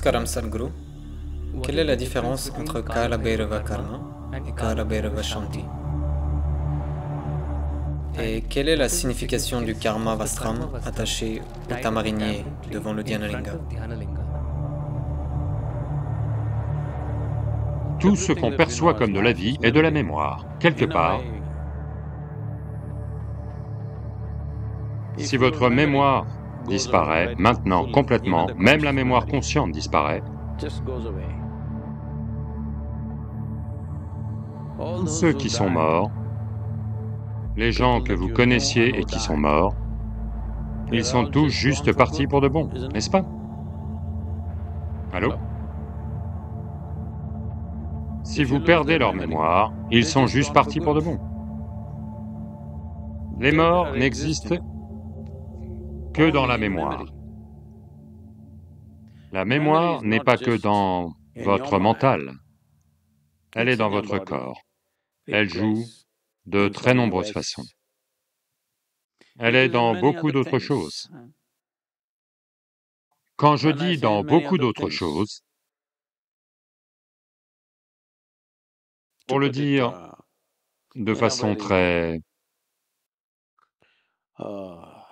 Namaskaram Sadhguru. Quelle est la différence entre Kala Bhairava Karma et Kala Bhairava Shanti? Et quelle est la signification du karma vastram attaché au tamarinier devant le Dhyanalinga? Tout ce qu'on perçoit comme de la vie est de la mémoire, quelque part. Si votre mémoire disparaît, maintenant complètement, même la mémoire consciente disparaît, tous ceux qui sont morts, les gens que vous connaissiez et qui sont morts, ils sont tous juste partis pour de bon, n'est-ce pas? Allô? Si vous perdez leur mémoire, ils sont juste partis pour de bon. Les morts n'existent que dans la mémoire. La mémoire n'est pas que dans votre mental, elle est dans votre corps. Elle joue de très nombreuses façons. Elle est dans beaucoup d'autres choses. Quand je dis dans beaucoup d'autres choses, pour le dire de façon très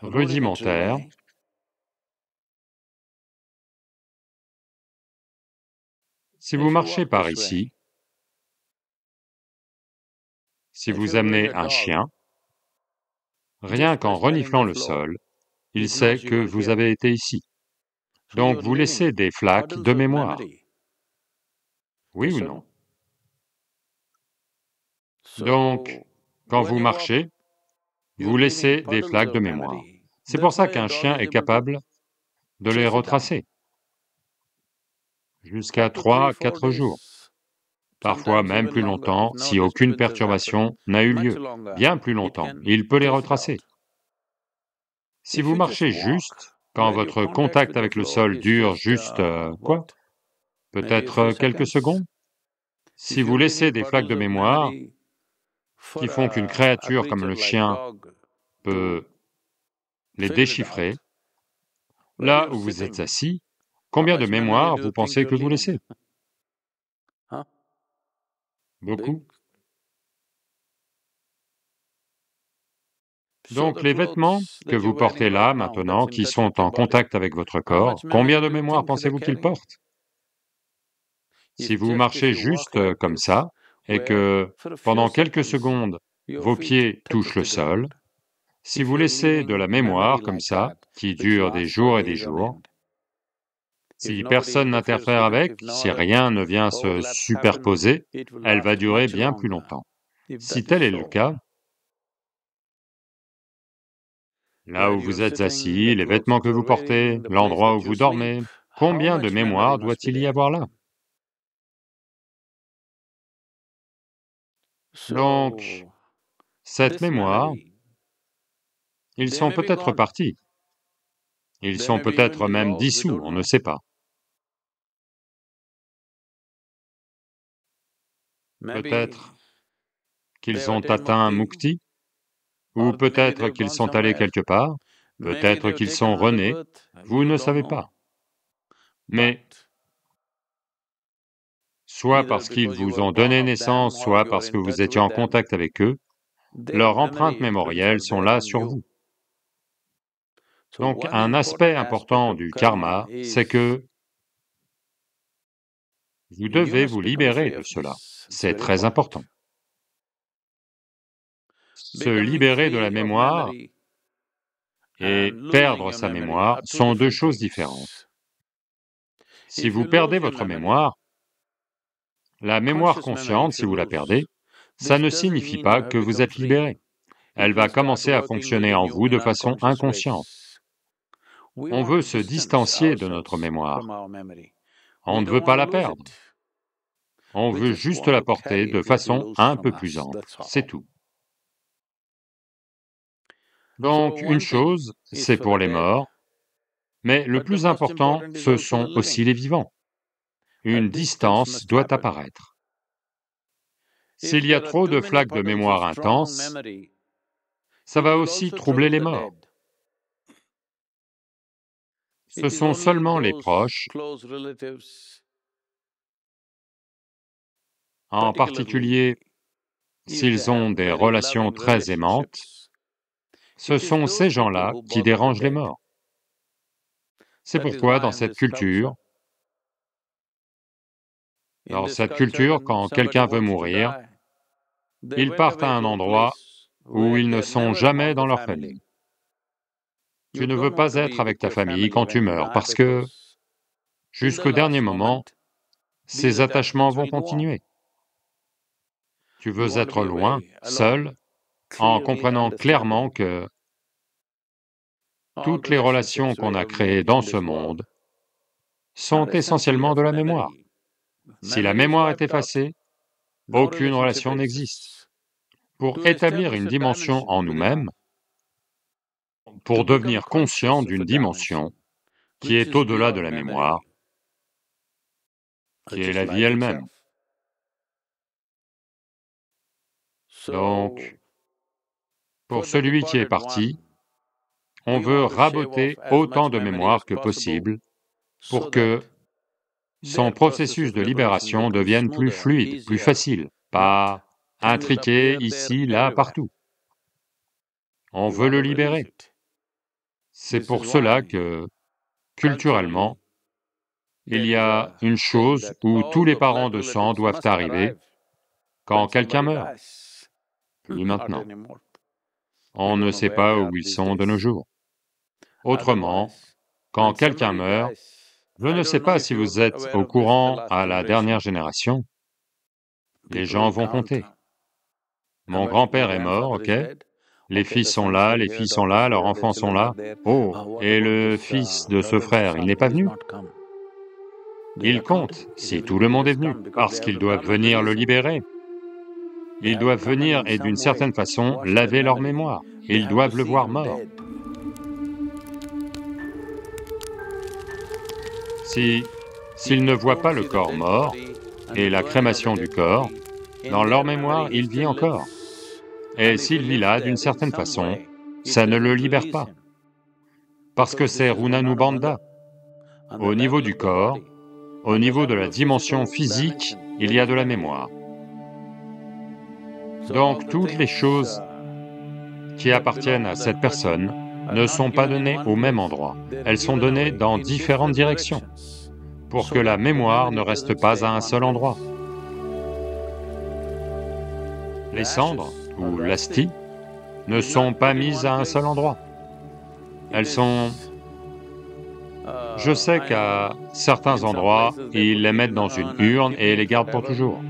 rudimentaire, si vous marchez par ici, si vous amenez un chien, rien qu'en reniflant le sol, il sait que vous avez été ici. Donc vous laissez des flaques de mémoire. Oui ou non? Donc, quand vous marchez, vous laissez des flaques de mémoire. C'est pour ça qu'un chien est capable de les retracer jusqu'à 3-4 jours, parfois même plus longtemps si aucune perturbation n'a eu lieu, bien plus longtemps, il peut les retracer. Si vous marchez juste, quand votre contact avec le sol dure juste, quoi? Peut-être quelques secondes? Si vous laissez des flaques de mémoire qui font qu'une créature comme le chien peut les déchiffrer, là où vous êtes assis, combien de mémoire vous pensez que vous laissez? Beaucoup? Donc les vêtements que vous portez là, maintenant, qui sont en contact avec votre corps, combien de mémoire pensez-vous qu'ils portent? Si vous marchez juste comme ça, et que pendant quelques secondes, vos pieds touchent le sol, si vous laissez de la mémoire comme ça, qui dure des jours et des jours, si personne n'interfère avec, si rien ne vient se superposer, elle va durer bien plus longtemps. Si tel est le cas, là où vous êtes assis, les vêtements que vous portez, l'endroit où vous dormez, combien de mémoire doit-il y avoir là? Donc, cette mémoire, ils sont peut-être partis, ils sont peut-être même dissous, on ne sait pas. Peut-être qu'ils ont atteint Mukti, ou peut-être qu'ils sont allés quelque part, peut-être qu'ils sont renés, vous ne savez pas. Mais soit parce qu'ils vous ont donné naissance, soit parce que vous étiez en contact avec eux, leurs empreintes mémorielles sont là sur vous. Donc un aspect important du karma, c'est que vous devez vous libérer de cela, c'est très important. Se libérer de la mémoire et perdre sa mémoire sont deux choses différentes. Si vous perdez votre mémoire, la mémoire consciente, si vous la perdez, ça ne signifie pas que vous êtes libéré. Elle va commencer à fonctionner en vous de façon inconsciente. On veut se distancier de notre mémoire. On ne veut pas la perdre. On veut juste la porter de façon un peu plus ample, c'est tout. Donc une chose, c'est pour les morts, mais le plus important, ce sont aussi les vivants. Une distance doit apparaître. S'il y a trop de flaques de mémoire intenses, ça va aussi troubler les morts. Ce sont seulement les proches, en particulier s'ils ont des relations très aimantes, ce sont ces gens-là qui dérangent les morts. C'est pourquoi dans cette culture, quand quelqu'un veut mourir, ils partent à un endroit où ils ne sont jamais dans leur famille. Tu ne veux pas être avec ta famille quand tu meurs, parce que, jusqu'au dernier moment, ces attachements vont continuer. Tu veux être loin, seul, en comprenant clairement que toutes les relations qu'on a créées dans ce monde sont essentiellement de la mémoire. Si la mémoire est effacée, aucune relation n'existe. Pour établir une dimension en nous-mêmes, pour devenir conscient d'une dimension qui est au-delà de la mémoire, qui est la vie elle-même. Donc, pour celui qui est parti, on veut raboter autant de mémoire que possible pour que son processus de libération devienne plus fluide, plus facile, pas intriqué ici, là, partout. On veut le libérer. C'est pour cela que, culturellement, il y a une chose où tous les parents de sang doivent arriver quand quelqu'un meurt. Plus maintenant. On ne sait pas où ils sont de nos jours. Autrement, quand quelqu'un meurt, je ne sais pas si vous êtes au courant à la dernière génération, les gens vont compter. Mon grand-père est mort, ok? Les fils sont là, les filles sont là, leurs enfants sont là. Oh, et le fils de ce frère, il n'est pas venu? Il compte, si tout le monde est venu, parce qu'ils doivent venir le libérer. Ils doivent venir et d'une certaine façon laver leur mémoire. Ils doivent le voir mort. S'ils ne voient pas le corps mort et la crémation du corps, dans leur mémoire, il vit encore. Et s'il vit là, d'une certaine façon, ça ne le libère pas. Parce que c'est Runanubandha. Au niveau du corps, au niveau de la dimension physique, il y a de la mémoire. Donc toutes les choses qui appartiennent à cette personne ne sont pas données au même endroit. Elles sont données dans différentes directions, pour que la mémoire ne reste pas à un seul endroit. Les cendres, ou l'asthi, ne sont pas mises à un seul endroit. Elles sont... Je sais qu'à certains endroits, ils les mettent dans une urne et les gardent pour toujours.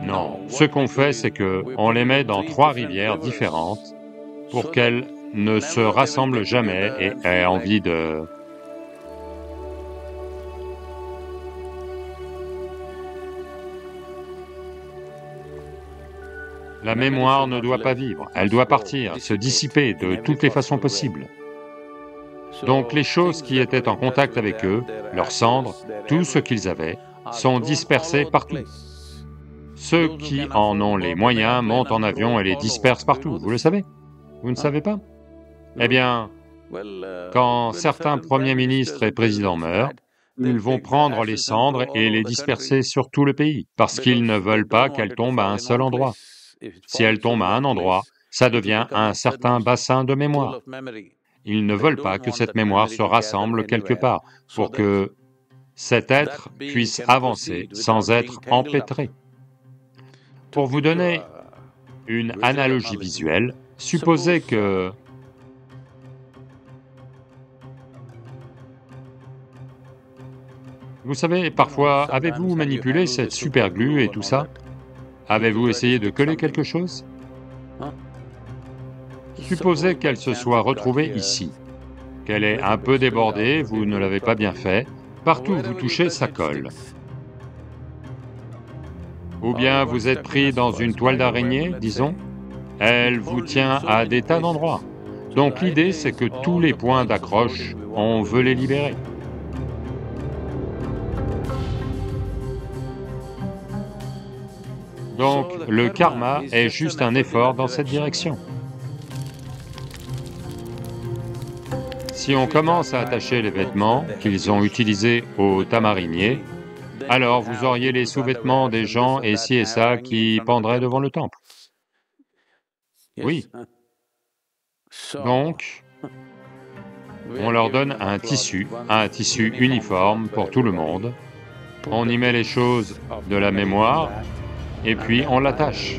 Non, ce qu'on fait, c'est qu'on les met dans 3 rivières différentes pour qu'elles ne se rassemblent jamais et aient envie de... La mémoire ne doit pas vivre, elle doit partir, se dissiper de toutes les façons possibles. Donc les choses qui étaient en contact avec eux, leurs cendres, tout ce qu'ils avaient, sont dispersés partout. Ceux qui en ont les moyens montent en avion et les dispersent partout, vous le savez? Vous ne savez pas? Eh bien, quand certains premiers ministres et présidents meurent, ils vont prendre les cendres et les disperser sur tout le pays, parce qu'ils ne veulent pas qu'elles tombent à un seul endroit. Si elles tombent à un endroit, ça devient un certain bassin de mémoire. Ils ne veulent pas que cette mémoire se rassemble quelque part, pour que cet être puisse avancer sans être empêtré. Pour vous donner une analogie visuelle, supposez que... Vous savez, parfois, avez-vous manipulé cette superglue et tout ça? Avez-vous essayé de coller quelque chose? Supposez qu'elle se soit retrouvée ici, qu'elle est un peu débordée, vous ne l'avez pas bien fait, partout où vous touchez, ça colle. Ou bien vous êtes pris dans une toile d'araignée, disons, elle vous tient à des tas d'endroits. Donc l'idée, c'est que tous les points d'accroche, on veut les libérer. Donc le karma est juste un effort dans cette direction. Si on commence à attacher les vêtements qu'ils ont utilisés au tamarinier, alors vous auriez les sous-vêtements des gens et ci et ça qui pendraient devant le temple. Oui. Donc, on leur donne un tissu uniforme pour tout le monde, on y met les choses de la mémoire, et puis on l'attache.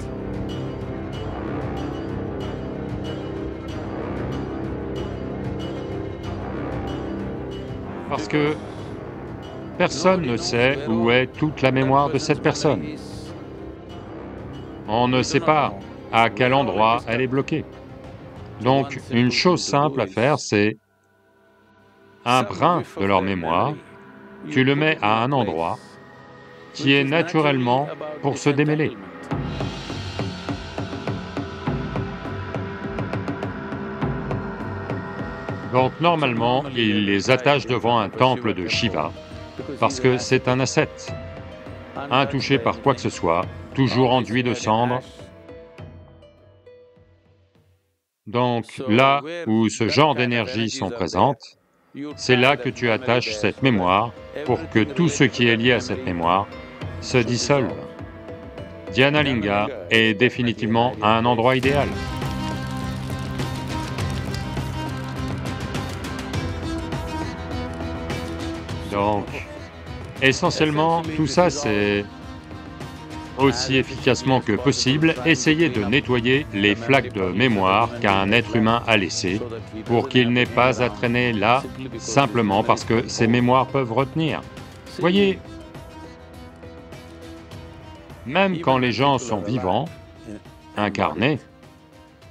Parce que personne ne sait où est toute la mémoire de cette personne. On ne sait pas à quel endroit elle est bloquée. Donc, une chose simple à faire, c'est un brin de leur mémoire, tu le mets à un endroit qui est naturellement pour se démêler. Donc normalement, ils les attachent devant un temple de Shiva, parce que c'est un ascète, intouché par quoi que ce soit, toujours enduit de cendres. Donc là où ce genre d'énergies sont présentes, c'est là que tu attaches cette mémoire pour que tout ce qui est lié à cette mémoire se dissolve. Dhyanalinga est définitivement un endroit idéal. Donc, essentiellement, tout ça c'est aussi efficacement que possible, essayer de nettoyer les flaques de mémoire qu'un être humain a laissées pour qu'il n'ait pas à traîner là, simplement parce que ces mémoires peuvent retenir. Voyez, même quand les gens sont vivants, incarnés,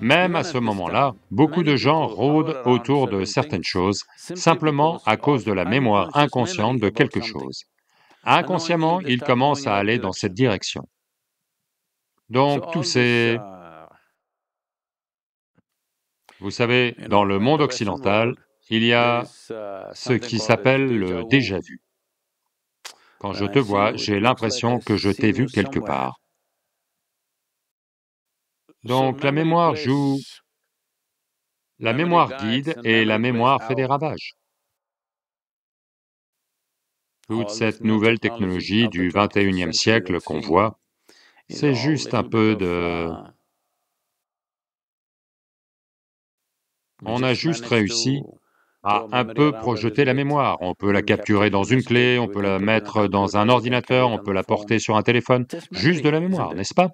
même à ce moment-là, beaucoup de gens rôdent autour de certaines choses, simplement à cause de la mémoire inconsciente de quelque chose. Inconsciemment, ils commencent à aller dans cette direction. Donc tous ces... Vous savez, dans le monde occidental, il y a ce qui s'appelle le déjà-vu. Quand je te vois, j'ai l'impression que je t'ai vu quelque part. Donc la mémoire joue... La mémoire guide et la mémoire fait des ravages. Toute cette nouvelle technologie du 21e siècle qu'on voit, c'est juste un peu de... On a juste réussi à un peu projeter la mémoire. On peut la capturer dans une clé, on peut la mettre dans un ordinateur, on peut la porter sur un téléphone, juste de la mémoire, n'est-ce pas?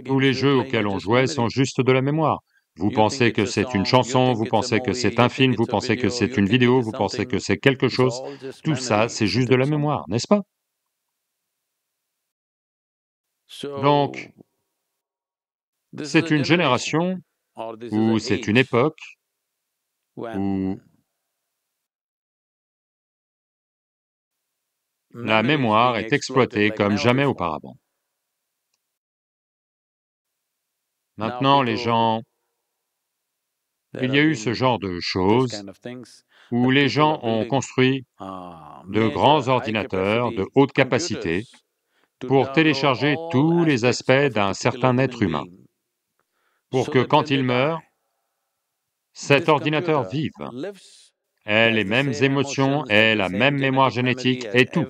Tous les jeux auxquels on jouait sont juste de la mémoire. Vous pensez que c'est une chanson, vous pensez que c'est un film, vous pensez que c'est une vidéo, vous pensez que c'est quelque chose, tout ça c'est juste de la mémoire, n'est-ce pas? Donc, c'est une génération, ou c'est une époque, où la mémoire est exploitée comme jamais auparavant. Maintenant, les gens... Il y a eu ce genre de choses où les gens ont construit de grands ordinateurs de haute capacité pour télécharger tous les aspects d'un certain être humain, pour que quand il meurt, cet ordinateur vive, ait les mêmes émotions, ait la même mémoire génétique et tout.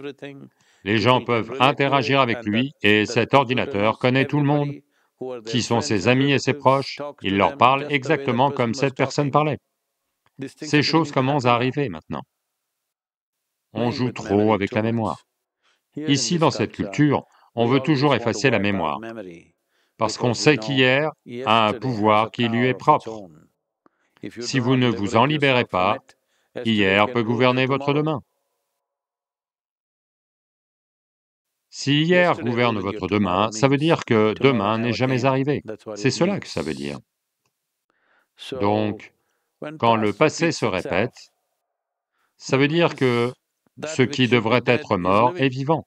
Les gens peuvent interagir avec lui et cet ordinateur connaît tout le monde. Qui sont ses amis et ses proches, il leur parle exactement comme cette personne parlait. Ces choses commencent à arriver maintenant. On joue trop avec la mémoire. Ici, dans cette culture, on veut toujours effacer la mémoire, parce qu'on sait qu'hier a un pouvoir qui lui est propre. Si vous ne vous en libérez pas, hier peut gouverner votre demain. Si hier gouverne votre demain, ça veut dire que demain n'est jamais arrivé. C'est cela que ça veut dire. Donc, quand le passé se répète, ça veut dire que ce qui devrait être mort est vivant.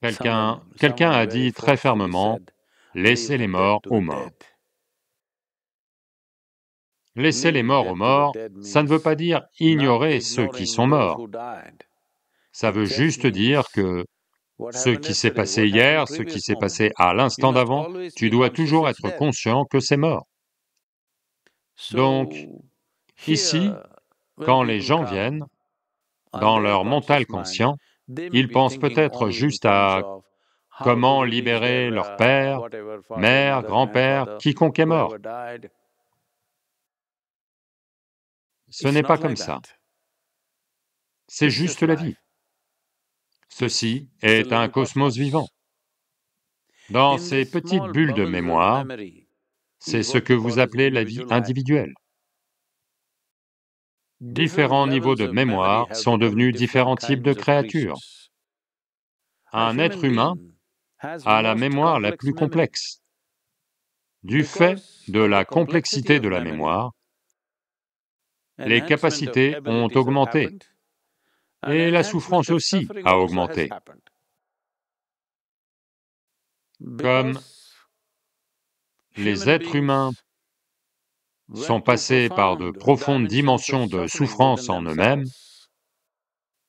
Quelqu'un a dit très fermement, « Laissez les morts aux morts ». Laisser les morts aux morts, ça ne veut pas dire ignorer ceux qui sont morts. Ça veut juste dire que ce qui s'est passé hier, ce qui s'est passé à l'instant d'avant, tu dois toujours être conscient que c'est mort. Donc, ici, quand les gens viennent, dans leur mental conscient, ils pensent peut-être juste à comment libérer leur père, mère, grand-père, quiconque est mort. Ce n'est pas comme ça. C'est juste la vie. Ceci est un cosmos vivant. Dans ces petites bulles de mémoire, c'est ce que vous appelez la vie individuelle. Différents niveaux de mémoire sont devenus différents types de créatures. Un être humain a la mémoire la plus complexe. Du fait de la complexité de la mémoire, les capacités ont augmenté, et la souffrance aussi a augmenté. Comme les êtres humains sont passés par de profondes dimensions de souffrance en eux-mêmes,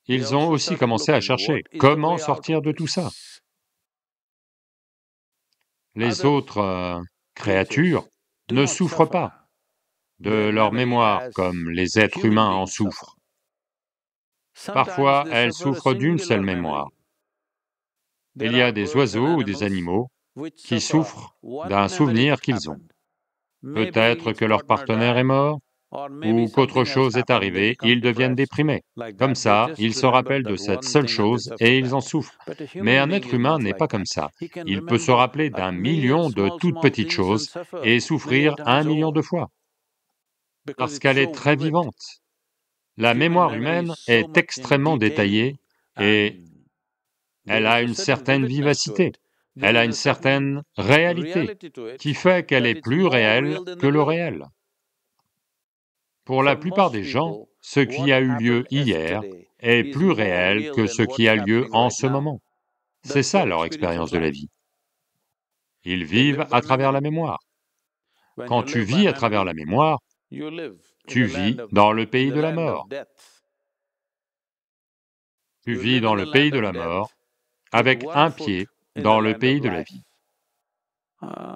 ils ont aussi commencé à chercher comment sortir de tout ça. Les autres créatures ne souffrent pas de leur mémoire comme les êtres humains en souffrent. Parfois, elles souffrent d'une seule mémoire. Il y a des oiseaux ou des animaux qui souffrent d'un souvenir qu'ils ont. Peut-être que leur partenaire est mort, ou qu'autre chose est arrivé, ils deviennent déprimés. Comme ça, ils se rappellent de cette seule chose et ils en souffrent. Mais un être humain n'est pas comme ça. Il peut se rappeler d'un million de toutes petites choses et souffrir 1 million de fois, parce qu'elle est très vivante. La mémoire humaine est extrêmement détaillée et elle a une certaine vivacité, elle a une certaine réalité qui fait qu'elle est plus réelle que le réel. Pour la plupart des gens, ce qui a eu lieu hier est plus réel que ce qui a lieu en ce moment. C'est ça leur expérience de la vie. Ils vivent à travers la mémoire. Quand tu vis à travers la mémoire, tu vis dans le pays de la mort. Tu vis dans le pays de la mort avec un pied dans le pays de la vie.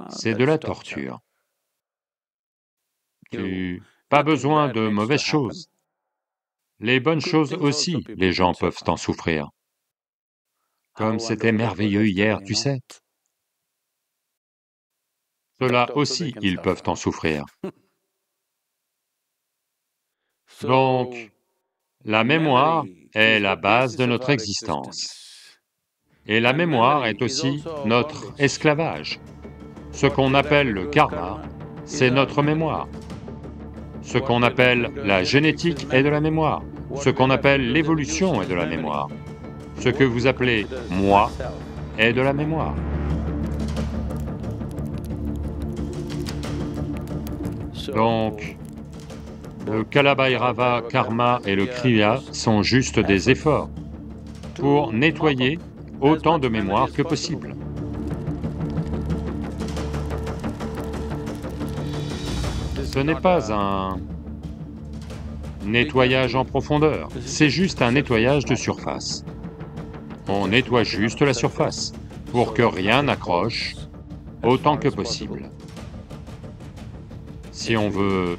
C'est de la torture. Pas besoin de mauvaises choses. Les bonnes choses aussi, les gens peuvent en souffrir. Comme c'était merveilleux hier, tu sais. Cela aussi, ils peuvent en souffrir. Donc, la mémoire est la base de notre existence. Et la mémoire est aussi notre esclavage. Ce qu'on appelle le karma, c'est notre mémoire. Ce qu'on appelle la génétique est de la mémoire. Ce qu'on appelle l'évolution est de la mémoire. Ce que vous appelez « moi » est de la mémoire. Donc, le Kalabhairava, Karma et le Kriya sont juste des efforts pour nettoyer autant de mémoire que possible. Ce n'est pas un nettoyage en profondeur, c'est juste un nettoyage de surface. On nettoie juste la surface, pour que rien n'accroche autant que possible. Si on veut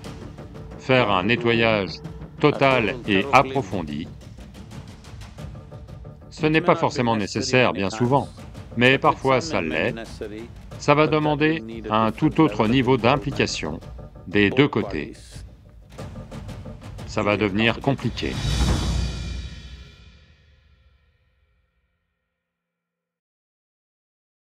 faire un nettoyage total et approfondi, ce n'est pas forcément nécessaire bien souvent, mais parfois ça l'est. Ça va demander un tout autre niveau d'implication des deux côtés. Ça va devenir compliqué.